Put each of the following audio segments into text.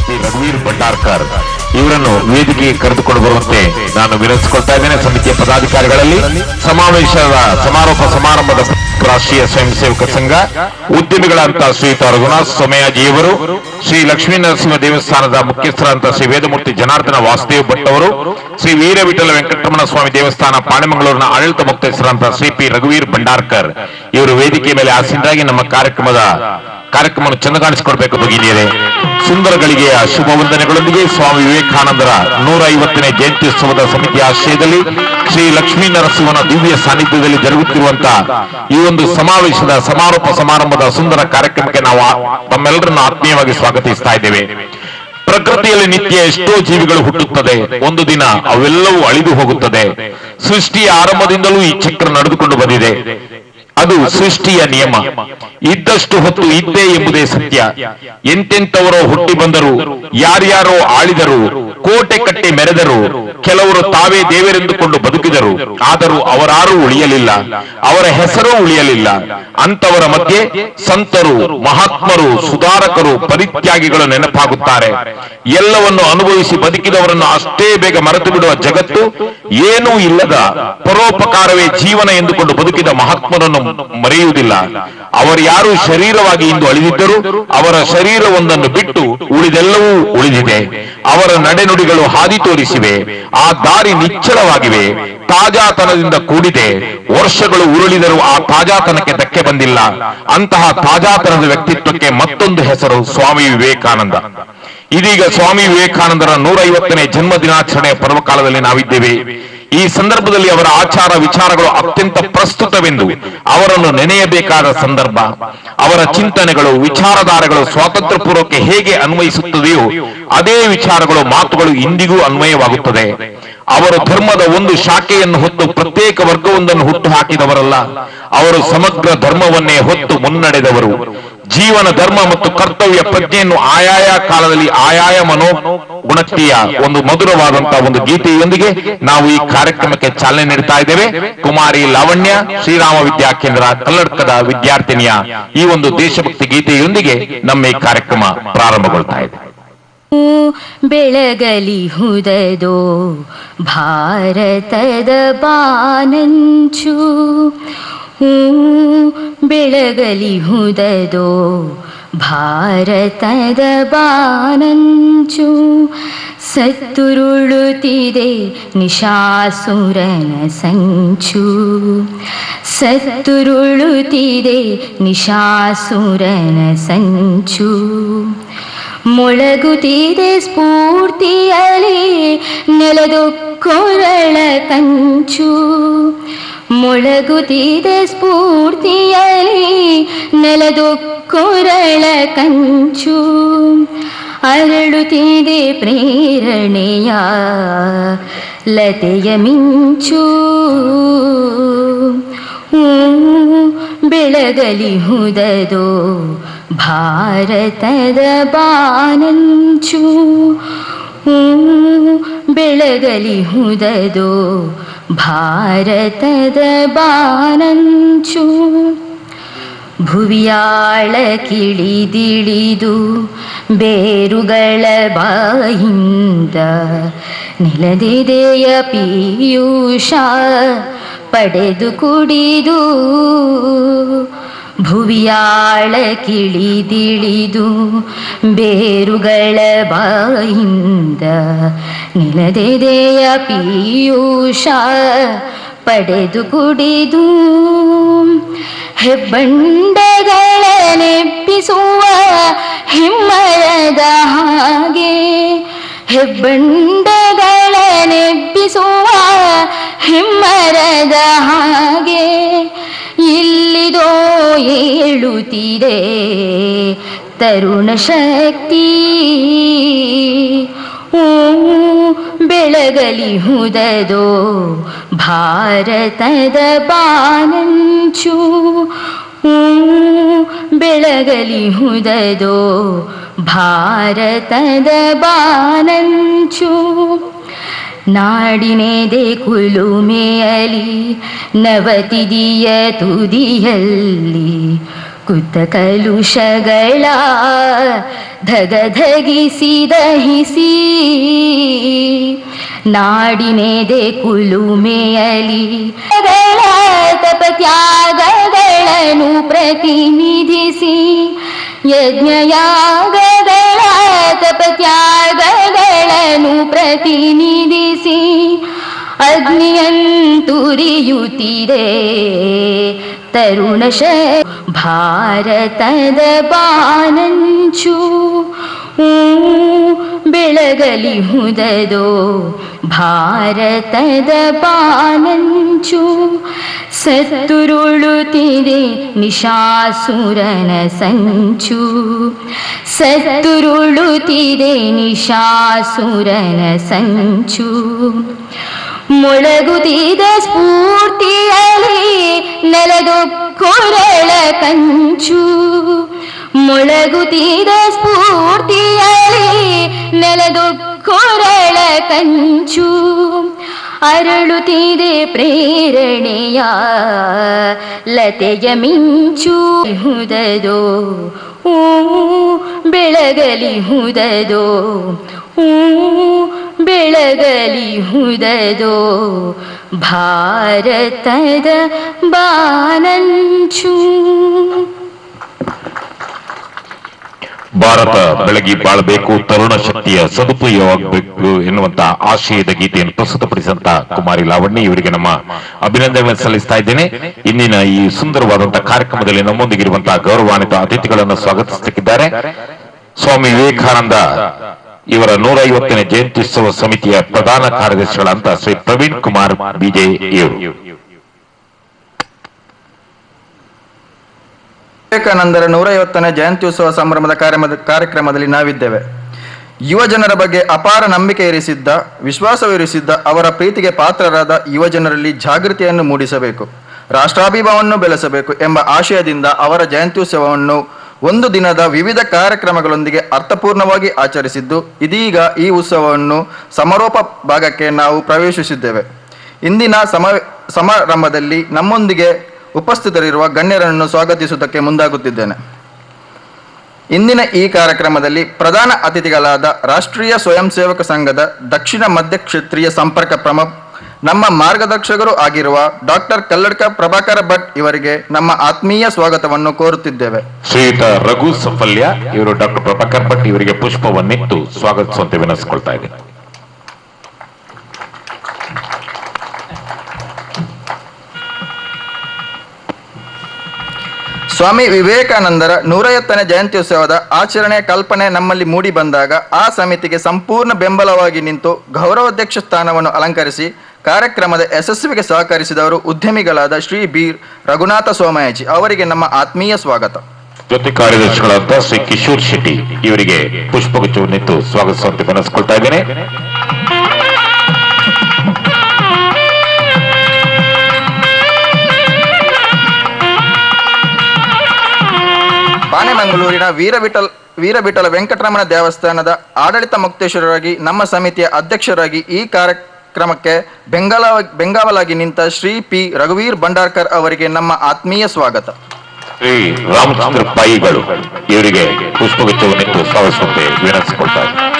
ಶ್ರೀ ರಘುವೀರ್ ಭಂಡಾರ್ಕರ್ ಇವರನ್ನು ವೇದಿಕೆಗೆ ಕರೆದುಕೊಂಡು ಬರುವಂತೆ ನಾನು ವಿನಂತಿಸಿಕೊಳ್ತಾ ಇದ್ದೇನೆ. ಸಮಿತಿಯ ಪದಾಧಿಕಾರಿಗಳಲ್ಲಿ ಸಮಾವೇಶದ ಸಮಾರೋಪ ಸಮಾರಂಭದ ರಾಷ್ಟ್ರೀಯ ಸ್ವಯಂ ಸೇವಕ ಸಂಘ ಉದ್ಯಮಿಗಳಂತ ಶ್ರೀಯುತ ರಘುನಾಥ್ ಸೋಮಯಾಜಿಯವರು, ಶ್ರೀ ಲಕ್ಷ್ಮೀ ನರಸಿಂಹ ದೇವಸ್ಥಾನದ ಮುಖ್ಯಸ್ಥರಂತ ಶ್ರೀ ವೇದಮೂರ್ತಿ ಜನಾರ್ದನ ವಾಸುದೇವ್ ಭಟ್ ಅವರು, ಶ್ರೀ ವೀರವಿಠಲ ವೆಂಕಟರಮಣ ಸ್ವಾಮಿ ದೇವಸ್ಥಾನ ಪಾಣೆಮಂಗಳೂರಿನ ಆಡಳಿತ ಮುಖ್ಯಸ್ಥರಂತ ಶ್ರೀ ಪಿ ರಘುವೀರ್ ಭಂಡಾರ್ಕರ್ ಇವರು ವೇದಿಕೆಯ ಮೇಲೆ ಆಸೀನರಾಗಿ ನಮ್ಮ ಕಾರ್ಯಕ್ರಮವನ್ನು ಚೆಂದ ಕಾಣಿಸಿಕೊಡ್ಬೇಕು. ಭಗಿನಿಯರೇ, ಸುಂದರ ಗಳಿಗೆಯ ಶುಭ ವಂದನೆಗಳೊಂದಿಗೆ ಸ್ವಾಮಿ ವಿವೇಕಾನಂದರ 150ನೇ ಜಯಂತ್ಯುತ್ಸವದ ಸಮಿತಿಯ ಆಶ್ರಯದಲ್ಲಿ ಶ್ರೀ ಲಕ್ಷ್ಮೀ ನರಸಿಂಹನ ದಿವ್ಯ ಸಾನ್ನಿಧ್ಯದಲ್ಲಿ ಜರುಗುತ್ತಿರುವಂತಹ ಈ ಒಂದು ಸಮಾವೇಶದ ಸಮಾರೋಪ ಸಮಾರಂಭದ ಸುಂದರ ಕಾರ್ಯಕ್ರಮಕ್ಕೆ ನಾವು ತಮ್ಮೆಲ್ಲರನ್ನು ಆತ್ಮೀಯವಾಗಿ ಸ್ವಾಗತಿಸ್ತಾ ಇದ್ದೇವೆ. ಪ್ರಕೃತಿಯಲ್ಲಿ ನಿತ್ಯ ಎಷ್ಟೋ ಜೀವಿಗಳು ಹುಟ್ಟುತ್ತದೆ, ಒಂದು ದಿನ ಅವೆಲ್ಲವೂ ಅಳಿದು ಹೋಗುತ್ತದೆ. ಸೃಷ್ಟಿಯ ಆರಂಭದಿಂದಲೂ ಈ ಚಕ್ರ ನಡೆದುಕೊಂಡು ಬಂದಿದೆ. ಅದು ಸೃಷ್ಟಿಯ ನಿಯಮ. ಇದ್ದಷ್ಟು ಹೊತ್ತು ಇದ್ದೇ ಎಂಬುದೇ ಸತ್ಯ. ಎಂತೆಂಥವರೋ ಹುಟ್ಟಿ ಬಂದರು, ಯಾರ್ಯಾರೋ ಆಳಿದರು, ಕೋಟೆ ಕಟ್ಟಿ ಮೆರೆದರು, ಕೆಲವರು ತಾವೇ ದೇವರೆಂದುಕೊಂಡು ಬದುಕಿದರು. ಆದರೂ ಅವರಾರೂ ಉಳಿಯಲಿಲ್ಲ, ಅವರ ಹೆಸರೂ ಉಳಿಯಲಿಲ್ಲ. ಅಂತವರ ಮಧ್ಯೆ ಸಂತರು, ಮಹಾತ್ಮರು, ಸುಧಾರಕರು, ಪರಿತ್ಯಾಗಿಗಳು ನೆನಪಾಗುತ್ತಾರೆ. ಎಲ್ಲವನ್ನು ಅನುಭವಿಸಿ ಬದುಕಿದವರನ್ನು ಅಷ್ಟೇ ಬೇಗ ಮರೆತು ಬಿಡುವ ಜಗತ್ತು ಏನೂ ಇಲ್ಲದ ಪರೋಪಕಾರವೇ ಜೀವನ ಎಂದುಕೊಂಡು ಬದುಕಿದ ಮಹಾತ್ಮರನ್ನು ಮರೆಯುವುದಿಲ್ಲ. ಅವರು ಯಾರು ಶರೀರವಾಗಿ ಇಂದು ಅಳಿದಿದ್ದರು, ಅವರ ಶರೀರವೊಂದನ್ನು ಬಿಟ್ಟು ಉಳಿದೆಲ್ಲವೂ ಉಳಿದಿದೆ. ಅವರ ನಡೆನುಡಿಗಳು ಹಾದಿ ತೋರಿಸಿವೆ, ಆ ದಾರಿ ನಿಚ್ಚಳವಾಗಿವೆ, ತಾಜಾತನದಿಂದ ಕೂಡಿದೆ. ವರ್ಷಗಳು ಉರುಳಿದರೂ ಆ ತಾಜಾತನಕ್ಕೆ ಧಕ್ಕೆ ಬಂದಿಲ್ಲ. ಅಂತಹ ತಾಜಾತನದ ವ್ಯಕ್ತಿತ್ವಕ್ಕೆ ಮತ್ತೊಂದು ಹೆಸರು ಸ್ವಾಮಿ ವಿವೇಕಾನಂದ. ಇದೀಗ ಸ್ವಾಮಿ ವಿವೇಕಾನಂದರ 150ನೇ ಜನ್ಮ ದಿನಾಚರಣೆಯ ಪರ್ವಕಾಲದಲ್ಲಿ ನಾವಿದ್ದೇವೆ. ಈ ಸಂದರ್ಭದಲ್ಲಿ ಅವರ ಆಚಾರ ವಿಚಾರಗಳು ಅತ್ಯಂತ ಪ್ರಸ್ತುತವೆಂದು ಅವರನ್ನು ನೆನೆಯಬೇಕಾದ ಸಂದರ್ಭ. ಅವರ ಚಿಂತನೆಗಳು, ವಿಚಾರಧಾರೆಗಳು ಸ್ವಾತಂತ್ರ್ಯ ಪೂರ್ವಕ್ಕೆ ಹೇಗೆ ಅನ್ವಯಿಸುತ್ತದೆಯೋ ಅದೇ ವಿಚಾರಗಳು, ಮಾತುಗಳು ಇಂದಿಗೂ ಅನ್ವಯವಾಗುತ್ತದೆ. ಅವರು ಧರ್ಮದ ಒಂದು ಶಾಖೆಯನ್ನು ಹೊತ್ತು ಪ್ರತ್ಯೇಕ ವರ್ಗವೊಂದನ್ನು ಹುಟ್ಟು ಹಾಕಿದವರಲ್ಲ. ಅವರು ಸಮಗ್ರ ಧರ್ಮವನ್ನೇ ಹೊತ್ತು ಮುನ್ನಡೆದವರು. ಜೀವನ ಧರ್ಮ ಮತ್ತು ಕರ್ತವ್ಯ ಪ್ರಜ್ಞೆಯನ್ನು ಆಯಾಯ ಕಾಲದಲ್ಲಿ ಆಯಾಯ ಮನೋಗುಣತೆಯ ಒಂದು ಮಧುರವಾದಂತಹ ಒಂದು ಗೀತೆಯೊಂದಿಗೆ ನಾವು ಈ ಕಾರ್ಯಕ್ರಮಕ್ಕೆ ಚಾಲನೆ ನೀಡ್ತಾ ಇದ್ದೇವೆ. ಕುಮಾರಿ ಲಾವಣ್ಯ ಶ್ರೀರಾಮ ವಿದ್ಯಾ ಕೇಂದ್ರ ಕಲ್ಲಡ್ಕದ ವಿದ್ಯಾರ್ಥಿನಿಯ ಈ ಒಂದು ದೇಶಭಕ್ತಿ ಗೀತೆಯೊಂದಿಗೆ ನಮ್ಮ ಈ ಕಾರ್ಯಕ್ರಮ ಪ್ರಾರಂಭಗೊಳ್ತಾ ಇದೆ. ಬೆಳಗಲಿ ಹುದದೋ ಭಾರತದ ಬಾನಂಚು, ಬೆಳಗಲಿ ಹುದದೋ ಭಾರತದ ಬಾನಂಚು, ಸತ್ತುರುಳುತ್ತಿದೆ ನಿಶಾಸುರನ ಸಂಚು, ಸತ್ತುರುಳುತ್ತಿದೆ ನಿಶಾಸುರನ ಸಂಚು, ಮೊಳಗುತ್ತಿದೆ ಸ್ಫೂರ್ತಿಯಲಿ ನೆಲದೊಕ್ಕೊರಳ ಕಂಚು, ಮೊಳಗುತ್ತಿದೆ ಸ್ಫೂರ್ತಿಯಲಿ ನೆಲದೊಕ್ಕೊರಳ ಕಂಚು, ಅರಳುತ್ತಿದೆ ಪ್ರೇರಣೆಯ ಲತೆಯ ಮಿಂಚು, ಬೆಳಗಲಿ ಹುದದೋ ಭಾರತದ ಬಾನಂಚು, ಬೆಳಗಲಿ ಹುದದೋ ಭಾರತದ ಬಾನಂಚು, ಭುವಿಯಾಳ ಕಿಳಿದಿಳಿದು ಬೇರುಗಳ ಬಾಯಿಂದ ನೆಲದಿದೆಯ ಪೀಯೂಷ ಪಡೆದು ಕುಡಿದು, ಭುವಿಯಾಳ ಕಿಳಿದಿಳಿದು ಬೇರುಗಳ ಬಾಯಿಂದ ನೆಲದೆದೆಯ ಪೀಯೂಷ ಪಡೆದು ಕುಡಿದು, ಹೆಬ್ಬಂಡಗಳ ನೆಪ್ಪಿಸುವ ಹಿಮ್ಮರದ ಹಾಗೆ, ಹೆಬ್ಬಂಡಗಳ ನೆಪ್ಪಿಸುವ ಹಿಮ್ಮರದ ಹಾಗೆ, ಇಲ್ಲಿದೋ ಏಳುತ್ತಿದೆ ತರುಣ ಶಕ್ತಿ, ಬೆಳಗಲಿ ಹುದದೋ ಭಾರತದ ಬಾನಂಚು, ಬೆಳಗಲಿ ಹುದದೋ ಭಾರತದ ಬಾನಂಚು, ನಾಡಿನೆದೆ ಕುಲುಮೆಯಲಿ ನವತಿದಿಯ ತುದಿಯಲ್ಲಿ ಕುತ ಕಲುಷಗಳ ಧಗಧಗಿಸಿ ದಹಿಸಿ ನಾಡಿನೆದೆ ಕುಲುಮೆಯಲಿ ತಪತ್ಯಾಗಗಳನ್ನು ಪ್ರತಿನಿಧಿಸಿ ಯಜ್ಞಯಾಗಗಳ ತಪತ್ಯಾಗಗಳನ್ನು ಪ್ರತಿನಿಧಿಸಿ ಅಗ್ನಿಯಂತುರಿಯುತ್ತಿದೆ ತರುಣ ಭಾರತದ ಬಾನಂಚು ಬೆಳಗಲಿ ಹುದದೋ ಭಾರತದ ಬಾನಂಚು ಸತ್ತುರುಳುತ್ತಿದೆ ನಿಶಾಸುರನ ಸಂಚು ಸತ್ತುರುಳುತ್ತಿದೆ ನಿಶಾಸುರನ ಸಂಚು ಮೊಳಗುತ್ತಿದ ಸ್ಫೂರ್ತಿಯಲಿ ನೆಲದೊಕ್ಕೊರಳ ಕಂಚು ಮೊಳಗುತ್ತಿದ ಸ್ಫೂರ್ತಿಯಲಿ ನೆಲದೊಕ್ಕೊರಳ ಕಂಚು ಅರಳುತ್ತಿದೆ ಪ್ರೇರಣೆಯ ಲತೆಯ ಮಿಂಚು ಹುದದೋ ಬೆಳಗಲಿ ಹುದದೋ ಬೆಳಗಲಿ ಹುದದೋ ಭಾರತದ ಬಾನಂಚು. ಭಾರತ ಬೆಳಗಿ ಬಾಳಬೇಕು, ತರುಣ ಶಕ್ತಿಯ ಸದುಪಯೋಗವಾಗಬೇಕು ಎನ್ನುವಂತ ಆಶಯದ ಗೀತೆಯನ್ನು ಪ್ರಸ್ತುತಪಡಿಸಿದಂತ ಕುಮಾರಿ ಲಾವಣ್ಯ ಇವರಿಗೆ ನಮ್ಮ ಅಭಿನಂದನೆ ಸಲ್ಲಿಸ್ತಾ ಇದ್ದೇನೆ. ಇಂದಿನ ಈ ಸುಂದರವಾದಂತಹ ಕಾರ್ಯಕ್ರಮದಲ್ಲಿ ನಮ್ಮೊಂದಿಗಿರುವಂತಹ ಗೌರವಾನ್ವಿತ ಅತಿಥಿಗಳನ್ನು ಸ್ವಾಗತಿಸುತ್ತಿದ್ದಾರೆ. ಸ್ವಾಮಿ ವಿವೇಕಾನಂದ ಇವರ 150ನೇ ಜಯಂತ್ಯುತ್ಸವ ಸಮಿತಿಯ ಪ್ರಧಾನ ಕಾರ್ಯದರ್ಶಿಗಳಂತ ಶ್ರೀ ಪ್ರವೀಣ್ ಕುಮಾರ್ ಬಿಜೆ ಇವರು. ವಿವೇಕಾನಂದರ 150ನೇ ಜಯಂತ್ಯುತ್ಸವ ಸಂಭ್ರಮದ ಕಾರ್ಯಕ್ರಮದಲ್ಲಿ ನಾವಿದ್ದೇವೆ. ಯುವ ಜನರ ಬಗ್ಗೆ ಅಪಾರ ನಂಬಿಕೆ ಇರಿಸಿದ್ದ, ವಿಶ್ವಾಸವಿರಿಸಿದ್ದ, ಅವರ ಪ್ರೀತಿಗೆ ಪಾತ್ರರಾದ ಯುವ ಜನರಲ್ಲಿ ಜಾಗೃತಿಯನ್ನು ಮೂಡಿಸಬೇಕು, ರಾಷ್ಟ್ರಾಭಿಮಾನವನ್ನು ಬೆಳೆಸಬೇಕು ಎಂಬ ಆಶಯದಿಂದ ಅವರ ಜಯಂತ್ಯುತ್ಸವವನ್ನು ಒಂದು ದಿನದ ವಿವಿಧ ಕಾರ್ಯಕ್ರಮಗಳೊಂದಿಗೆ ಅರ್ಥಪೂರ್ಣವಾಗಿ ಆಚರಿಸಿದ್ದು, ಇದೀಗ ಈ ಉತ್ಸವವನ್ನು ಸಮಾರೋಪ ಭಾಗಕ್ಕೆ ನಾವು ಪ್ರವೇಶಿಸಿದ್ದೇವೆ. ಇಂದಿನ ಸಮಾರಂಭದಲ್ಲಿ ನಮ್ಮೊಂದಿಗೆ ಉಪಸ್ಥಿತರಿರುವ ಗಣ್ಯರನ್ನು ಸ್ವಾಗತಿಸುವುದಕ್ಕೆ ಮುಂದಾಗುತ್ತಿದ್ದೇನೆ. ಇಂದಿನ ಈ ಕಾರ್ಯಕ್ರಮದಲ್ಲಿ ಪ್ರಧಾನ ಅತಿಥಿಗಳಾದ ರಾಷ್ಟ್ರೀಯ ಸ್ವಯಂ ಸೇವಕ ಸಂಘದ ದಕ್ಷಿಣ ಮಧ್ಯ ಕ್ಷೇತ್ರೀಯ ಸಂಪರ್ಕ ಪ್ರಮುಖ, ನಮ್ಮ ಮಾರ್ಗದರ್ಶಕರು ಆಗಿರುವ ಡಾಕ್ಟರ್ ಕಲ್ಲಡ್ಕ ಪ್ರಭಾಕರ ಭಟ್ ಇವರಿಗೆ ನಮ್ಮ ಆತ್ಮೀಯ ಸ್ವಾಗತವನ್ನು ಕೋರುತ್ತಿದ್ದೇವೆ. ಶ್ರೀಯುತ ರಘು ಸಫಲ್ಯ ಇವರು ಡಾಕ್ಟರ್ ಪ್ರಭಾಕರ್ ಭಟ್ ಇವರಿಗೆ ಪುಷ್ಪವನ್ನಿಟ್ಟು ಸ್ವಾಗತಿಸುವಂತೆ ವಿನಂತಿಸಿಕೊಳ್ತಾ ಇದ್ದೇನೆ. ಸ್ವಾಮಿ ವಿವೇಕಾನಂದರ 150ನೇ ಜಯಂತ್ಯುತ್ಸವದ ಆಚರಣೆಯ ಕಲ್ಪನೆ ನಮ್ಮಲ್ಲಿ ಮೂಡಿ ಬಂದಾಗ ಆ ಸಮಿತಿಗೆ ಸಂಪೂರ್ಣ ಬೆಂಬಲವಾಗಿ ನಿಂತು ಗೌರವಾಧ್ಯಕ್ಷ ಸ್ಥಾನವನ್ನು ಅಲಂಕರಿಸಿ ಕಾರ್ಯಕ್ರಮದ ಯಶಸ್ವಿಗೆ ಸಹಕರಿಸಿದವರು ಉದ್ಯಮಿಗಳಾದ ಶ್ರೀ ಬಿ ರಘುನಾಥ ಸೋಮಯಾಜಿ ಅವರಿಗೆ ನಮ್ಮ ಆತ್ಮೀಯ ಸ್ವಾಗತ. ಜೊತೆ ಕಾರ್ಯದರ್ಶಿಗಳಾದ ಶ್ರೀ ಕಿಶೋರ್ ಶೆಟ್ಟಿ ಇವರಿಗೆ ಪುಷ್ಪಗುಚ್ಛವನ್ನಿಟ್ಟು ಸ್ವಾಗತಿಸುವಂತೆ ವಿನಂತಿಸಿಕೊಳ್ತಾ ಇದ್ದೇನೆ. ಬಾನೆಮಂಗಳೂರಿನ ವೀರವಿಠಲ ವೆಂಕಟರಮಣ ದೇವಸ್ಥಾನದ ಆಡಳಿತ ಮುಕ್ತೇಶ್ವರರಾಗಿ ನಮ್ಮ ಸಮಿತಿಯ ಅಧ್ಯಕ್ಷರಾಗಿ ಈ ಕಾರ್ಯಕ್ರಮಕ್ಕೆ ಬೆಂಗಾವಲಾಗಿ ನಿಂತ ಶ್ರೀ ಪಿ ರಘುವೀರ್ ಭಂಡಾರ್ಕರ್ ಅವರಿಗೆ ನಮ್ಮ ಆತ್ಮೀಯ ಸ್ವಾಗತ. ಶ್ರೀ ರಾಮಚಂದ್ರ ಪಾಯಿಗಳು ಇವರಿಗೆ ಪುಷ್ಪಗುಚ್ಛವನ್ನಿಟ್ಟು ಸ್ವಾಗತಿಸುವಂತೆ ವಿನಂತಿಸಿಕೊಳ್ತಾ ಇದ್ದೇನೆ.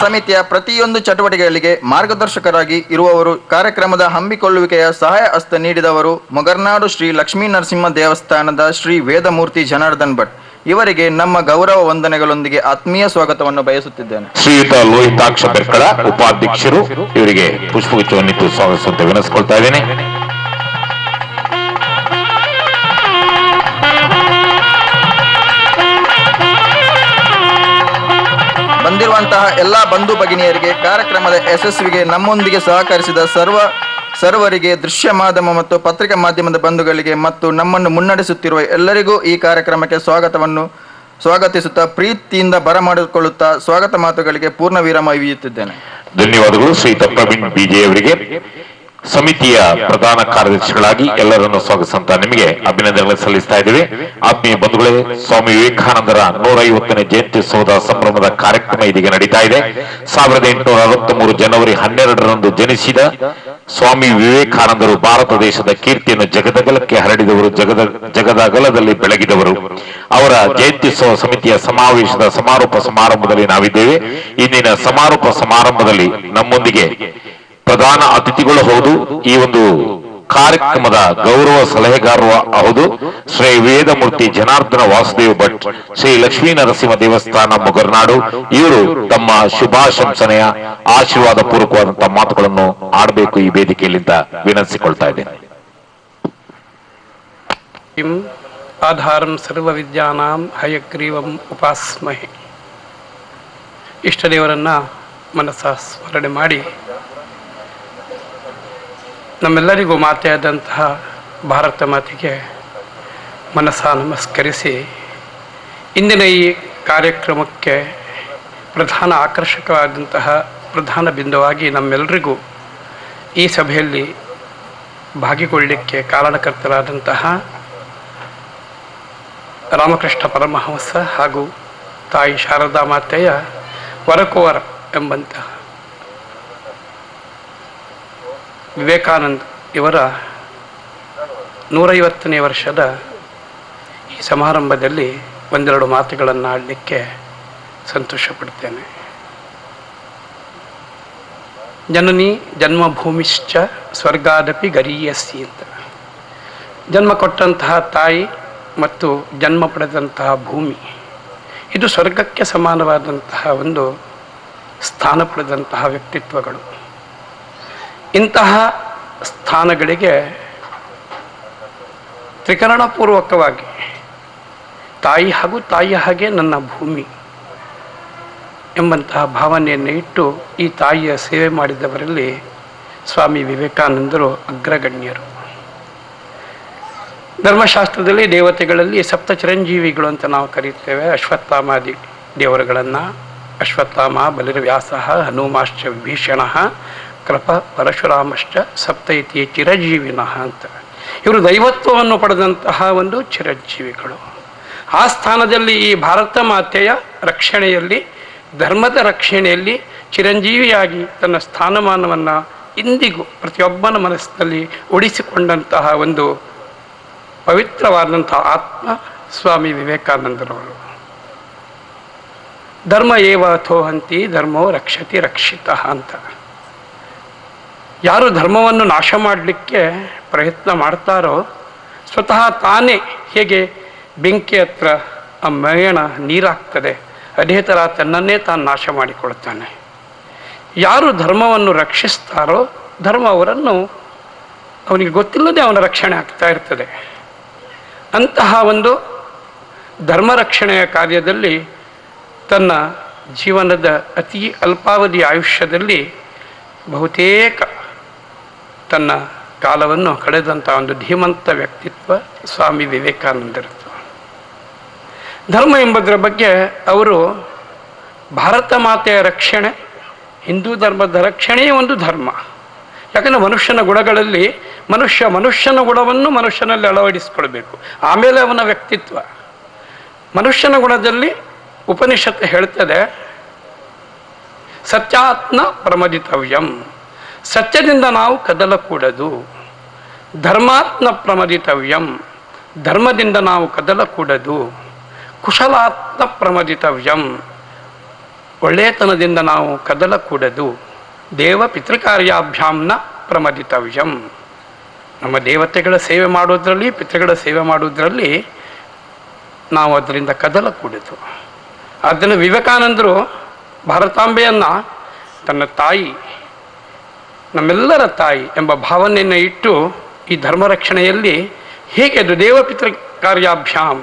ಸಮಿತಿಯ ಪ್ರತಿಯೊಂದು ಚಟುವಟಿಕೆಗಳಿಗೆ ಮಾರ್ಗದರ್ಶಕರಾಗಿ ಇರುವವರು, ಕಾರ್ಯಕ್ರಮದ ಹಮ್ಮಿಕೊಳ್ಳುವಿಕೆಯ ಸಹಾಯ ಹಸ್ತ ನೀಡಿದವರು ಮೊಗರ್ನಾಡು ಶ್ರೀ ಲಕ್ಷ್ಮೀ ನರಸಿಂಹ ದೇವಸ್ಥಾನದ ಶ್ರೀ ವೇದಮೂರ್ತಿ ಜನಾರ್ದನ್ ಭಟ್ ಇವರಿಗೆ ನಮ್ಮ ಗೌರವ ವಂದನೆಗಳೊಂದಿಗೆ ಆತ್ಮೀಯ ಸ್ವಾಗತವನ್ನು ಬಯಸುತ್ತಿದ್ದೇನೆ. ಶ್ರೀಯುತ ಲೋಹಿತಾಕ್ಷ ಬೆರ್ಕಳ ಉಪಾಧ್ಯಕ್ಷರು ಇವರಿಗೆ ಪುಷ್ಪಗುಚ್ಛವನ್ನಿಟ್ಟು ಸ್ವಾಗತಿಸುವಂತೆ ವಿನಂತಿಸಿಕೊಳ್ತಾ ಇದ್ದೇನೆ. ಬಂದಿರುವಂತಹ ಎಲ್ಲಾ ಬಂಧು ಭಗಿನಿಯರಿಗೆ, ಕಾರ್ಯಕ್ರಮದ ಯಶಸ್ವಿಗೆ ನಮ್ಮೊಂದಿಗೆ ಸಹಕರಿಸಿದ ಸರ್ವರಿಗೆ, ದೃಶ್ಯ ಮಾಧ್ಯಮ ಮತ್ತು ಪತ್ರಿಕಾ ಮಾಧ್ಯಮದ ಬಂಧುಗಳಿಗೆ ಮತ್ತು ನಮ್ಮನ್ನು ಮುನ್ನಡೆಸುತ್ತಿರುವ ಎಲ್ಲರಿಗೂ ಈ ಕಾರ್ಯಕ್ರಮಕ್ಕೆ ಸ್ವಾಗತಿಸುತ್ತಾ ಪ್ರೀತಿಯಿಂದ ಬರಮಾಡಿಕೊಳ್ಳುತ್ತಾ ಸ್ವಾಗತ ಮಾತುಗಳಿಗೆ ಪೂರ್ಣ ವಿರಾಮ ಇಯುತ್ತಿದ್ದೇನೆ. ಧನ್ಯವಾದಗಳು ಶ್ರೀಯುತ ಪ್ರವೀಣ್ ಬಿಜೆ ಅವರಿಗೆ. ಸಮಿತಿಯ ಪ್ರಧಾನ ಕಾರ್ಯದರ್ಶಿಗಳಾಗಿ ಎಲ್ಲರನ್ನು ಸ್ವಾಗತಿಸುವಂತ ನಿಮಗೆ ಅಭಿನಂದನೆಗಳನ್ನು ಸಲ್ಲಿಸ್ತಾ ಇದ್ದೀವಿ. ಆತ್ಮೀಯ ಬಂಧುಗಳೇ, ಸ್ವಾಮಿ ವಿವೇಕಾನಂದರ 150ನೇ ಜಯಂತ್ಯುತ್ಸವದ ಸಂಭ್ರಮದ ಕಾರ್ಯಕ್ರಮ ಇದೀಗ ನಡೀತಾ ಇದೆ. 1863 ಜನವರಿ 12ರಂದು ಜನಿಸಿದ ಸ್ವಾಮಿ ವಿವೇಕಾನಂದರು ಭಾರತ ದೇಶದ ಕೀರ್ತಿಯನ್ನು ಜಗದಗಲಕ್ಕೆ ಹರಡಿದವರು, ಜಗದಗಲದಲ್ಲಿ ಬೆಳಗಿದವರು. ಅವರ ಜಯಂತ್ಯುತ್ಸವ ಸಮಿತಿಯ ಸಮಾವೇಶದ ಸಮಾರೋಪ ಸಮಾರಂಭದಲ್ಲಿ ನಾವಿದ್ದೇವೆ. ಇಂದಿನ ಸಮಾರೋಪ ಸಮಾರಂಭದಲ್ಲಿ ನಮ್ಮೊಂದಿಗೆ ಪ್ರಧಾನ ಅತಿಥಿಗಳು ಹೌದು, ಈ ಒಂದು ಕಾರ್ಯಕ್ರಮದ ಗೌರವ ಸಲಹೆಗಾರರು ಹೌದು, ಶ್ರೀ ವೇದಮೂರ್ತಿ ಜನಾರ್ದನ ವಾಸುದೇವ ಭಟ್, ಶ್ರೀ ಲಕ್ಷ್ಮೀ ನರಸಿಂಹ ದೇವಸ್ಥಾನ ಮುಗರ್ನಾಡು. ಇವರು ತಮ್ಮ ಶುಭಾಶಂಸನೆಯ ಆಶೀರ್ವಾದ ಪೂರ್ವಕವಾದಂತಹ ಮಾತುಗಳನ್ನು ಆಡಬೇಕು ಈ ವೇದಿಕೆಯಲ್ಲಿಂದ ವಿನಂತಿಸಿಕೊಳ್ತಾ ಇದ್ದೇನೆ. ಆಧಾರಂ ಸರ್ವ ವಿದ್ಯಾನಾಂ ಹಯಗ್ರೀವಂ ಉಪಾಸ್ಮಹೆ. ಇಷ್ಟದೇವರನ್ನ ಮನಸ್ಸ ಸ್ಮರಣೆ ಮಾಡಿ ನಮ್ಮೆಲ್ಲರಿಗೂ ಮಾತೆಯಾದಂತಹ ಭಾರತ ಮಾತೆಗೆ ಮನಸ್ಸ ನಮಸ್ಕರಿಸಿ, ಇಂದಿನ ಈ ಕಾರ್ಯಕ್ರಮಕ್ಕೆ ಪ್ರಧಾನ ಆಕರ್ಷಕವಾದಂತಹ ಪ್ರಧಾನ ಬಿಂದುವಾಗಿ ನಮ್ಮೆಲ್ಲರಿಗೂ ಈ ಸಭೆಯಲ್ಲಿ ಭಾಗಿಗೊಳ್ಳಲಿಕ್ಕೆ ಕಾರಣಕರ್ತರಾದಂತಹ ರಾಮಕೃಷ್ಣ ಪರಮಹಂಸ ಹಾಗೂ ತಾಯಿ ಶಾರದಾ ಮಾತೆಯ ವರಕುವರ ಎಂಬಂತಹ ವಿವೇಕಾನಂದ ಇವರ 150ನೇ ವರ್ಷದ ಈ ಸಮಾರಂಭದಲ್ಲಿ ಒಂದೆರಡು ಮಾತುಗಳನ್ನು ಆಡಲಿಕ್ಕೆ ಸಂತೋಷ ಪಡ್ತೇನೆ. ಜನನಿ ಜನ್ಮಭೂಮಿಶ್ಚ ಸ್ವರ್ಗಾದಪಿ ಗರೀಯಸಿ ಅಂತ. ಜನ್ಮ ಕೊಟ್ಟಂತಹ ತಾಯಿ ಮತ್ತು ಜನ್ಮ ಪಡೆದಂತಹ ಭೂಮಿ ಇದು ಸ್ವರ್ಗಕ್ಕೆ ಸಮಾನವಾದಂತಹ ಒಂದು ಸ್ಥಾನ ಪಡೆದಂತಹ ವ್ಯಕ್ತಿತ್ವಗಳು. ಇಂತಹ ಸ್ಥಾನಗಳಿಗೆ ತ್ರಿಕರಣಪೂರ್ವಕವಾಗಿ ತಾಯಿ ಹಾಗೂ ತಾಯಿಯ ಹಾಗೆ ನನ್ನ ಭೂಮಿ ಎಂಬಂತಹ ಭಾವನೆಯನ್ನು ಇಟ್ಟು ಈ ತಾಯಿಯ ಸೇವೆ ಮಾಡಿದವರಲ್ಲಿ ಸ್ವಾಮಿ ವಿವೇಕಾನಂದರು ಅಗ್ರಗಣ್ಯರು. ಧರ್ಮಶಾಸ್ತ್ರದಲ್ಲಿ ದೇವತೆಗಳಲ್ಲಿ ಸಪ್ತ ಚಿರಂಜೀವಿಗಳು ಅಂತ ನಾವು ಕರೀತೇವೆ. ಅಶ್ವತ್ಥಾಮಾದಿ ದೇವರುಗಳನ್ನು, ಅಶ್ವತ್ಥಾಮ, ಬಲಿರ್ವ್ಯಾಸ, ಹನುಮಾಶ್ಚ ವಿಭೀಷಣ, ಕೃಪ, ಪರಶುರಾಮಶ್ಚ ಸಪ್ತೈತಿ ಚಿರಜೀವಿನಃ ಅಂತ. ಇವರು ದೈವತ್ವವನ್ನು ಪಡೆದಂತಹ ಒಂದು ಚಿರಜೀವಿಗಳು. ಆ ಸ್ಥಾನದಲ್ಲಿ ಈ ಭಾರತ ಮಾತೆಯ ರಕ್ಷಣೆಯಲ್ಲಿ, ಧರ್ಮದ ರಕ್ಷಣೆಯಲ್ಲಿ ಚಿರಂಜೀವಿಯಾಗಿ ತನ್ನ ಸ್ಥಾನಮಾನವನ್ನು ಇಂದಿಗೂ ಪ್ರತಿಯೊಬ್ಬನ ಮನಸ್ಸಿನಲ್ಲಿ ಉಳಿಸಿಕೊಂಡಂತಹ ಒಂದು ಪವಿತ್ರವಾದಂತಹ ಆತ್ಮ ಸ್ವಾಮಿ ವಿವೇಕಾನಂದರವರು. ಧರ್ಮ ಏವ ಅಥೋಹಂತಿ ಧರ್ಮೋ ರಕ್ಷತಿ ರಕ್ಷಿತ ಅಂತ. ಯಾರು ಧರ್ಮವನ್ನು ನಾಶ ಮಾಡಲಿಕ್ಕೆ ಪ್ರಯತ್ನ ಮಾಡ್ತಾರೋ ಸ್ವತಃ ತಾನೇ ಹೇಗೆ ಬೆಂಕಿ ಹತ್ರ ಆ ಮೇಣ ನೀರಾಗ್ತದೆ, ಅದೇ ಥರ ತನ್ನನ್ನೇ ತಾನು ನಾಶ ಮಾಡಿಕೊಳ್ತಾನೆ. ಯಾರು ಧರ್ಮವನ್ನು ರಕ್ಷಿಸ್ತಾರೋ ಧರ್ಮ ಅವರನ್ನು, ಅವನಿಗೆ ಗೊತ್ತಿಲ್ಲದೆ ಅವನ ರಕ್ಷಣೆ ಆಗ್ತಾ ಇರ್ತದೆ. ಅಂತಹ ಒಂದು ಧರ್ಮ ರಕ್ಷಣೆಯ ಕಾರ್ಯದಲ್ಲಿ ತನ್ನ ಜೀವನದ ಅತಿ ಅಲ್ಪಾವಧಿ ಆಯುಷ್ಯದಲ್ಲಿ ಬಹುತೇಕ ತನ್ನ ಕಾಲವನ್ನು ಕಳೆದಂಥ ಒಂದು ಧೀಮಂತ ವ್ಯಕ್ತಿತ್ವ ಸ್ವಾಮಿ ವಿವೇಕಾನಂದರದ್ದು. ಧರ್ಮ ಎಂಬುದರ ಬಗ್ಗೆ ಅವರು ಭಾರತ ಮಾತೆಯ ರಕ್ಷಣೆ, ಹಿಂದೂ ಧರ್ಮದ ರಕ್ಷಣೆಯೇ ಒಂದು ಧರ್ಮ. ಯಾಕಂದರೆ ಮನುಷ್ಯನ ಗುಣಗಳಲ್ಲಿ ಮನುಷ್ಯನ ಗುಣವನ್ನು ಮನುಷ್ಯನಲ್ಲಿ ಅಳವಡಿಸಿಕೊಳ್ಬೇಕು, ಆಮೇಲೆ ಅವನ ವ್ಯಕ್ತಿತ್ವ. ಮನುಷ್ಯನ ಗುಣದಲ್ಲಿ ಉಪನಿಷತ್ತು ಹೇಳ್ತದೆ, ಸತ್ಯಾತ್ಮ ಪ್ರಮದಿತವ್ಯಂ, ಸತ್ಯದಿಂದ ನಾವು ಕದಲಕೂಡದು. ಧರ್ಮಾತ್ಮ ಪ್ರಮದಿತವ್ಯಂ, ಧರ್ಮದಿಂದ ನಾವು ಕದಲಕೂಡದು. ಕುಶಲಾತ್ಮ ಪ್ರಮದಿತವ್ಯಂ, ಒಳ್ಳೆಯತನದಿಂದ ನಾವು ಕದಲಕೂಡದು. ದೇವ ಪಿತೃಕಾರ್ಯಾಭ್ಯಾಮ್ನ ಪ್ರಮದಿತವ್ಯಂ, ನಮ್ಮ ದೇವತೆಗಳ ಸೇವೆ ಮಾಡೋದ್ರಲ್ಲಿ, ಪಿತೃಗಳ ಸೇವೆ ಮಾಡೋದ್ರಲ್ಲಿ ನಾವು ಅದರಿಂದ ಕದಲಕೂಡದು. ಅದನ್ನು ವಿವೇಕಾನಂದರು ಭಾರತಾಂಬೆಯನ್ನು ತನ್ನ ತಾಯಿ, ನಮ್ಮೆಲ್ಲರ ತಾಯಿ ಎಂಬ ಭಾವನೆಯನ್ನು ಇಟ್ಟು ಈ ಧರ್ಮ ರಕ್ಷಣೆಯಲ್ಲಿ ಹೇಗೆ ಅದು ದೇವ ಪಿತೃ ಕಾರ್ಯಾಭ್ಯಾಮ್,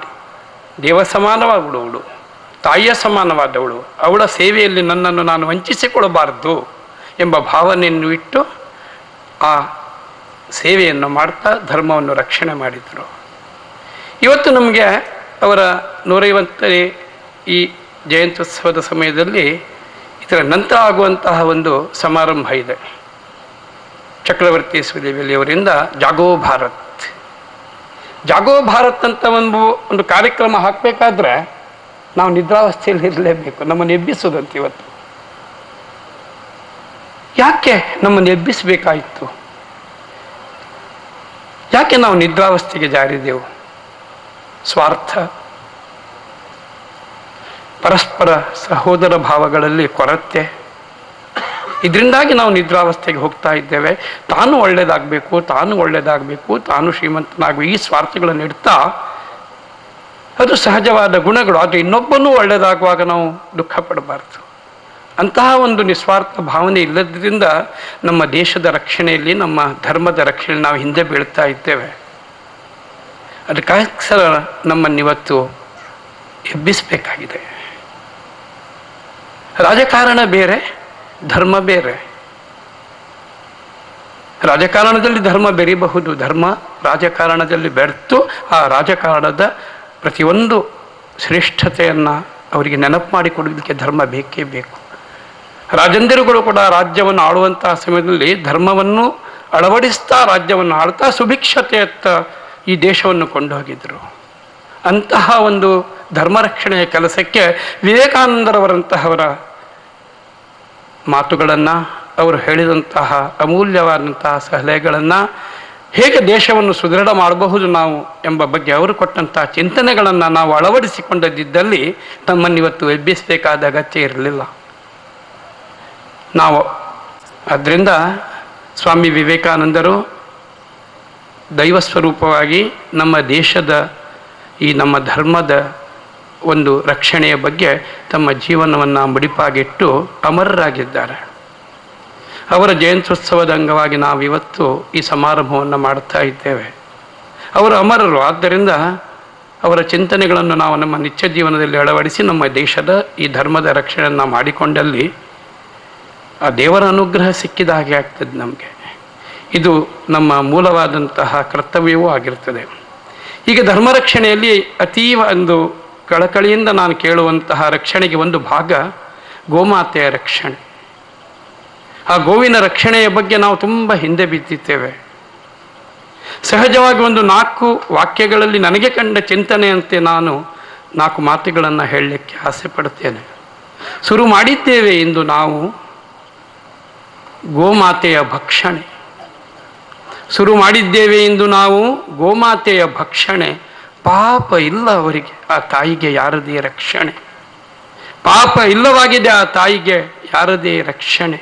ದೇವ ಸಮಾನವಾದವಳು, ತಾಯಿಯ ಸಮಾನವಾದವಳು, ಅವಳ ಸೇವೆಯಲ್ಲಿ ನನ್ನನ್ನು ನಾನು ವಂಚಿಸಿಕೊಳ್ಳಬಾರದು ಎಂಬ ಭಾವನೆಯನ್ನು ಇಟ್ಟು ಆ ಸೇವೆಯನ್ನು ಮಾಡ್ತಾ ಧರ್ಮವನ್ನು ರಕ್ಷಣೆ ಮಾಡಿದರು. ಇವತ್ತು ನಮಗೆ ಅವರ 150ನೇ ಈ ಜಯಂತ್ಯುತ್ಸವದ ಸಮಯದಲ್ಲಿ ಇದರ ನಂತರ ಆಗುವಂತಹ ಒಂದು ಸಮಾರಂಭ ಇದೆ. ಚಕ್ರವರ್ತಿ ಸುದೇವಿಯವರಿಂದ ಜಾಗೋ ಭಾರತ್. ಜಾಗೋ ಭಾರತ್ ಅಂತ ಒಂದು ಕಾರ್ಯಕ್ರಮ ಹಾಕಬೇಕಾದ್ರೆ ನಾವು ನಿದ್ರಾವಸ್ಥೆಯಲ್ಲಿ ಇರಲೇಬೇಕು. ನಮ್ಮನ್ನು ಎಬ್ಬಿಸೋದಂತ ಇವತ್ತು. ಯಾಕೆ ನಮ್ಮನ್ನು ಎಬ್ಬಿಸಬೇಕಾಯಿತು? ಯಾಕೆ ನಾವು ನಿದ್ರಾವಸ್ಥೆಗೆ ಜಾರಿದೆವು? ಸ್ವಾರ್ಥ, ಪರಸ್ಪರ ಸಹೋದರ ಭಾವಗಳಲ್ಲಿ ಕೊರತೆ, ಇದರಿಂದಾಗಿ ನಾವು ನಿದ್ರಾವಸ್ಥೆಗೆ ಹೋಗ್ತಾ ಇದ್ದೇವೆ. ತಾನು ಒಳ್ಳೇದಾಗಬೇಕು, ತಾನು ಶ್ರೀಮಂತನಾಗಬೇಕು, ಈ ಸ್ವಾರ್ಥಗಳನ್ನು ಇಡ್ತಾ, ಅದು ಸಹಜವಾದ ಗುಣಗಳು. ಆದರೆ ಇನ್ನೊಬ್ಬನೂ ಒಳ್ಳೇದಾಗುವಾಗ ನಾವು ದುಃಖ ಪಡಬಾರ್ದು. ಅಂತಹ ಒಂದು ನಿಸ್ವಾರ್ಥ ಭಾವನೆ ಇಲ್ಲದ್ರಿಂದ ನಮ್ಮ ದೇಶದ ರಕ್ಷಣೆಯಲ್ಲಿ, ನಮ್ಮ ಧರ್ಮದ ರಕ್ಷಣೆಯಲ್ಲಿ ನಾವು ಹಿಂದೆ ಬೀಳ್ತಾ ಇದ್ದೇವೆ. ಅದಕ್ಕೋಸ್ಕರ ನಮ್ಮನ್ನಿವತ್ತು ಎಬ್ಬಿಸಬೇಕಾಗಿದೆ. ರಾಜಕಾರಣ ಬೇರೆ, ಧರ್ಮ ಬೇರೆ. ರಾಜಕಾರಣದಲ್ಲಿ ಧರ್ಮ ಬೆರೀಬಹುದು. ಧರ್ಮ ರಾಜಕಾರಣದಲ್ಲಿ ಬೆರೆತು ಆ ರಾಜಕಾರಣದ ಪ್ರತಿಯೊಂದು ಶ್ರೇಷ್ಠತೆಯನ್ನು ಅವರಿಗೆ ನೆನಪು ಮಾಡಿಕೊಡೋದಕ್ಕೆ ಧರ್ಮ ಬೇಕೇ ಬೇಕು. ರಾಜಂದಿರುಗಳು ಕೂಡ ರಾಜ್ಯವನ್ನು ಆಳುವಂತಹ ಸಮಯದಲ್ಲಿ ಧರ್ಮವನ್ನು ಅಳವಡಿಸ್ತಾ ರಾಜ್ಯವನ್ನು ಆಳ್ತಾ ಸುಭಿಕ್ಷತೆಯತ್ತ ಈ ದೇಶವನ್ನು ಕೊಂಡು ಹೋಗಿದ್ರು. ಅಂತಹ ಒಂದು ಧರ್ಮರಕ್ಷಣೆಯ ಕೆಲಸಕ್ಕೆ ವಿವೇಕಾನಂದರವರಂತಹವರ ಮಾತುಗಳನ್ನು, ಅವರು ಹೇಳಿದಂತಹ ಅಮೂಲ್ಯವಾದಂತಹ ಸಲಹೆಗಳನ್ನು, ಹೇಗೆ ದೇಶವನ್ನು ಸುದೃಢ ಮಾಡಬಹುದು ನಾವು ಎಂಬ ಬಗ್ಗೆ ಅವರು ಕೊಟ್ಟಂತಹ ಚಿಂತನೆಗಳನ್ನು ನಾವು ಅಳವಡಿಸಿಕೊಂಡದ್ದಲ್ಲಿ ನಮ್ಮನ್ನಿವತ್ತು ಎಬ್ಬಿಸಬೇಕಾದ ಅಗತ್ಯ ಇರಲಿಲ್ಲ. ನಾವು ಆದ್ದರಿಂದ ಸ್ವಾಮಿ ವಿವೇಕಾನಂದರು ದೈವ ಸ್ವರೂಪವಾಗಿ ನಮ್ಮ ದೇಶದ ಈ ನಮ್ಮ ಧರ್ಮದ ಒಂದು ರಕ್ಷಣೆಯ ಬಗ್ಗೆ ತಮ್ಮ ಜೀವನವನ್ನು ಮುಡಿಪಾಗಿಟ್ಟು ಅಮರರಾಗಿದ್ದಾರೆ. ಅವರ ಜಯಂತ್ಯುತ್ಸವದ ಅಂಗವಾಗಿ ನಾವಿವತ್ತು ಈ ಸಮಾರಂಭವನ್ನು ಮಾಡ್ತಾ ಇದ್ದೇವೆ. ಅವರು ಅಮರರು. ಆದ್ದರಿಂದ ಅವರ ಚಿಂತನೆಗಳನ್ನು ನಾವು ನಮ್ಮ ನಿತ್ಯ ಜೀವನದಲ್ಲಿ ಅಳವಡಿಸಿ ನಮ್ಮ ದೇಶದ ಈ ಧರ್ಮದ ರಕ್ಷಣೆಯನ್ನು ಮಾಡಿಕೊಂಡಲ್ಲಿ ಆ ದೇವರ ಅನುಗ್ರಹ ಸಿಕ್ಕಿದ ಹಾಗೆ ಆಗ್ತದೆ ನಮಗೆ. ಇದು ನಮ್ಮ ಮೂಲವಾದಂತಹ ಕರ್ತವ್ಯವೂ ಆಗಿರ್ತದೆ. ಈಗ ಧರ್ಮ ರಕ್ಷಣೆಯಲ್ಲಿ ಅತೀವ ಒಂದು ಕಳಕಳಿಯಿಂದ ನಾನು ಕೇಳುವಂತಹ ರಕ್ಷಣೆಗೆ ಒಂದು ಭಾಗ ಗೋಮಾತೆಯ ರಕ್ಷಣೆ. ಆ ಗೋವಿನ ರಕ್ಷಣೆಯ ಬಗ್ಗೆ ನಾವು ತುಂಬ ಹಿಂದೆ ಬಿದ್ದಿದ್ದೇವೆ. ಸಹಜವಾಗಿ ಒಂದು 4 ವಾಕ್ಯಗಳಲ್ಲಿ ನನಗೆ ಕಂಡ ಚಿಂತನೆಯಂತೆ ನಾನು 4 ಮಾತುಗಳನ್ನು ಹೇಳಲಿಕ್ಕೆ ಆಸೆ ಪಡುತ್ತೇನೆ. ಶುರು ಮಾಡಿದ್ದೇವೆ ಇಂದು ನಾವು ಗೋಮಾತೆಯ ಭಕ್ಷಣೆ. ಶುರು ಮಾಡಿದ್ದೇವೆ ಇಂದು ನಾವು ಗೋಮಾತೆಯ ಭಕ್ಷಣೆ. ಪಾಪ ಇಲ್ಲ ಅವರಿಗೆ, ಆ ತಾಯಿಗೆ ಯಾರದೇ ರಕ್ಷಣೆ. ಪಾಪ ಇಲ್ಲವಾಗಿದೆ ಆ ತಾಯಿಗೆ, ಯಾರದೇ ರಕ್ಷಣೆ.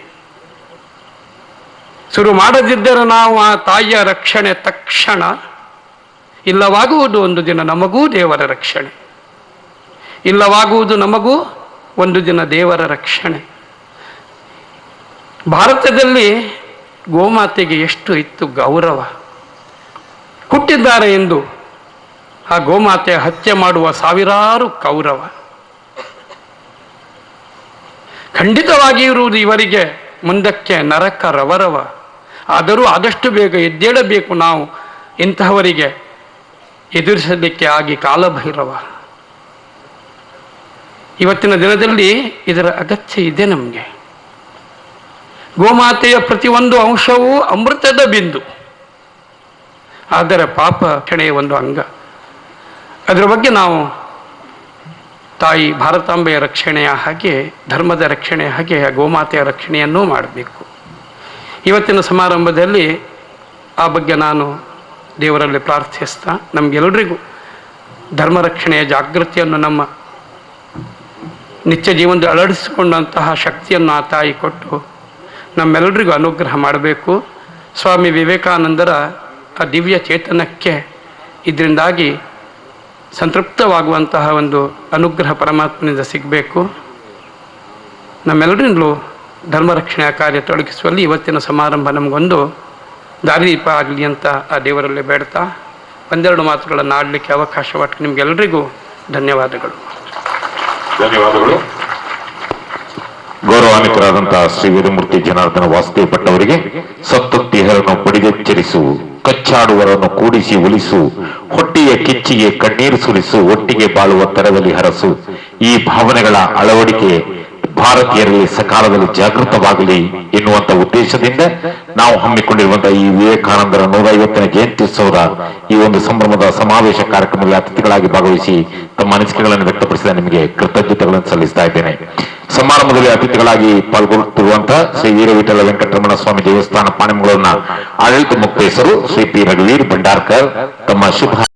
ಶುರು ಮಾಡದಿದ್ದರೆ ನಾವು ಆ ತಾಯಿಯ ರಕ್ಷಣೆ ತಕ್ಷಣ ಇಲ್ಲವಾಗುವುದು. ಒಂದು ದಿನ ನಮಗೂ ದೇವರ ರಕ್ಷಣೆ ಇಲ್ಲವಾಗುವುದು, ನಮಗೂ ಒಂದು ದಿನ ದೇವರ ರಕ್ಷಣೆ. ಭಾರತದಲ್ಲಿ ಗೋಮಾತೆಗೆ ಎಷ್ಟು ಇತ್ತು ಗೌರವ. ಹುಟ್ಟಿದ್ದಾರೆ ಎಂದು ಆ ಗೋಮಾತೆಯ ಹತ್ಯೆ ಮಾಡುವ ಸಾವಿರಾರು ಕೌರವ. ಖಂಡಿತವಾಗಿ ಇರುವುದು ಇವರಿಗೆ ಮುಂದಕ್ಕೆ ನರಕ ರವರವ. ಆದರೂ ಆದಷ್ಟು ಬೇಗ ಎದ್ದೇಳಬೇಕು ನಾವು ಇಂತಹವರಿಗೆ ಎದುರಿಸಲಿಕ್ಕೆ ಆಗಿ ಕಾಲಭೈರವ. ಇವತ್ತಿನ ದಿನದಲ್ಲಿ ಇದರ ಅಗತ್ಯ ಇದೆ ನಮಗೆ. ಗೋಮಾತೆಯ ಪ್ರತಿಯೊಂದು ಅಂಶವೂ ಅಮೃತದ ಬಿಂದು. ಆದರೆ ಪಾಪ ರಕ್ಷಣೆಯ ಒಂದು ಅಂಗ. ಅದರ ಬಗ್ಗೆ ನಾವು ತಾಯಿ ಭಾರತಾಂಬೆಯ ರಕ್ಷಣೆಯ ಹಾಗೆ, ಧರ್ಮದ ರಕ್ಷಣೆಯ ಹಾಗೆ ಗೋಮಾತೆಯ ರಕ್ಷಣೆಯನ್ನೂ ಮಾಡಬೇಕು. ಇವತ್ತಿನ ಸಮಾರಂಭದಲ್ಲಿ ಆ ಬಗ್ಗೆ ನಾನು ದೇವರಲ್ಲಿ ಪ್ರಾರ್ಥಿಸ್ತಾ ನಮಗೆಲ್ಲರಿಗೂ ಧರ್ಮ ರಕ್ಷಣೆಯ ಜಾಗೃತಿಯನ್ನು ನಮ್ಮ ನಿತ್ಯ ಜೀವನದಲ್ಲಿ ಅಳವಡಿಸಿಕೊಂಡಂತಹ ಶಕ್ತಿಯನ್ನು ಆ ತಾಯಿ ಕೊಟ್ಟು ನಮ್ಮೆಲ್ಲರಿಗೂ ಅನುಗ್ರಹ ಮಾಡಬೇಕು. ಸ್ವಾಮಿ ವಿವೇಕಾನಂದರ ಆ ದಿವ್ಯ ಚೇತನಕ್ಕೆ ಇದರಿಂದಾಗಿ ಸಂತೃಪ್ತವಾಗುವಂತಹ ಒಂದು ಅನುಗ್ರಹ ಪರಮಾತ್ಮನಿಂದ ಸಿಗಬೇಕು. ನಮ್ಮೆಲ್ಲರಿಂದಲೂ ಧರ್ಮ ರಕ್ಷಣೆಯ ಕಾರ್ಯ ತೊಡಗಿಸುವಲ್ಲಿ ಇವತ್ತಿನ ಸಮಾರಂಭ ನಮಗೊಂದು ದಾರಿದೀಪ ಆಗಲಿ ಅಂತ ಆ ದೇವರಲ್ಲಿ ಬೇಡ್ತಾ ಒಂದೆರಡು ಮಾತುಗಳನ್ನು ಆಡಲಿಕ್ಕೆ ಅವಕಾಶ ಕೊಟ್ಟು ನಿಮಗೆಲ್ಲರಿಗೂ ಧನ್ಯವಾದಗಳು. ಗೌರವಾನ್ವಿತರಾದಂತಹ ಶ್ರೀ ವೇದಮೂರ್ತಿ ಜನಾರ್ದನ ವಾಸುದೇವ ಭಟ್ ಅವರಿಗೆ ಸತ್ತೊತ್ತಿಹರನ್ನು ಪಡಿದೆಚ್ಚರಿಸು, ಕಚ್ಚಾಡುವರನ್ನು ಕೂಡಿಸಿ ಒಲಿಸು, ಹೊಟ್ಟೆಯ ಕಿಚ್ಚಿಗೆ ಕಣ್ಣೀರು ಸುರಿಸು, ಒಟ್ಟಿಗೆ ಬಾಳುವ ತರದಲ್ಲಿ ಹರಸು. ಈ ಭಾವನೆಗಳ ಅಳವಡಿಕೆ ಭಾರತೀಯರಲ್ಲಿ ಸಕಾಲದಲ್ಲಿ ಜಾಗೃತವಾಗಲಿ ಎನ್ನುವಂತ ಉದ್ದೇಶದಿಂದ ನಾವು ಹಮ್ಮಿಕೊಂಡಿರುವಂತಹ ಈ ವಿವೇಕಾನಂದರ 150ನೇ ಜಯಂತ್ಯುತ್ಸವದ ಈ ಒಂದು ಸಂಭ್ರಮದ ಸಮಾವೇಶ ಕಾರ್ಯಕ್ರಮದಲ್ಲಿ ಅತಿಥಿಗಳಾಗಿ ಭಾಗವಹಿಸಿ ತಮ್ಮ ಅನಿಸಿಕೆಗಳನ್ನು ವ್ಯಕ್ತಪಡಿಸಿದ ನಿಮಗೆ ಕೃತಜ್ಞತೆಗಳನ್ನು ಸಲ್ಲಿಸ್ತಾ ಇದ್ದೇನೆ. ಸಮಾರಂಭದಲ್ಲಿ ಅತಿಥಿಗಳಾಗಿ ಪಾಲ್ಗೊಳ್ಳುತ್ತಿರುವಂತಹ ಶ್ರೀ ವೀರವಿಠಲ ವೆಂಕಟರಮಣ ಸ್ವಾಮಿ ದೇವಸ್ಥಾನ ಪಾಣಿಮಗಳೂರಿನ ಆಡಳಿತ ಮುಖ್ಯಸ್ಥರು ಶ್ರೀ ಪಿ ರಘುವೀರ್ ಭಂಡಾರ್ಕರ್ ತಮ್ಮ ಶುಭ